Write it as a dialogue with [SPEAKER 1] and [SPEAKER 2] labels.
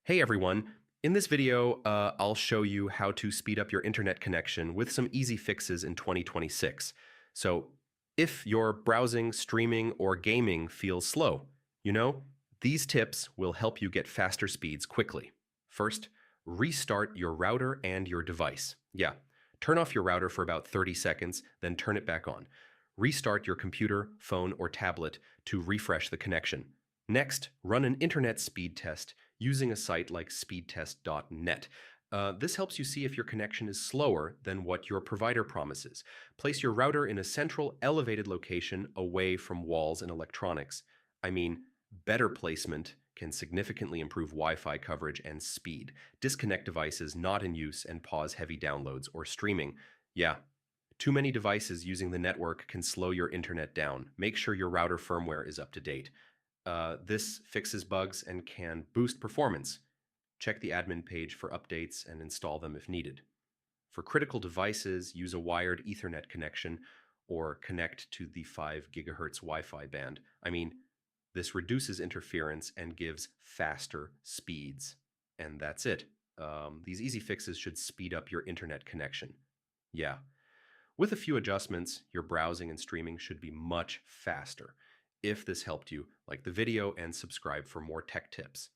[SPEAKER 1] Hey everyone, in this video, I'll show you how to speed up your internet connection with some easy fixes in 2026. So, if your browsing, streaming, or gaming feels slow, you know, these tips will help you get faster speeds quickly. First, restart your router and your device. Yeah, turn off your router for about 30 seconds, then turn it back on. Restart your computer, phone, or tablet to refresh the connection. Next, run an internet speed test using a site like speedtest.net. This helps you see if your connection is slower than what your provider promises. Place your router in a central, elevated location away from walls and electronics. I mean, better placement can significantly improve Wi Fi coverage and speed. Disconnect devices not in use and pause heavy downloads or streaming. Yeah, too many devices using the network can slow your internet down. Make sure your router firmware is up to date. This fixes bugs and can boost performance. Check the admin page for updates and install them if needed. For critical devices, use a wired Ethernet connection or connect to the 5 gigahertz Wi Fi band. This reduces interference and gives faster speeds. And that's it. These easy fixes should speed up your internet connection. Yeah. With a few adjustments, your browsing and streaming should be much faster. If this helped you, like the video and subscribe for more tech tips.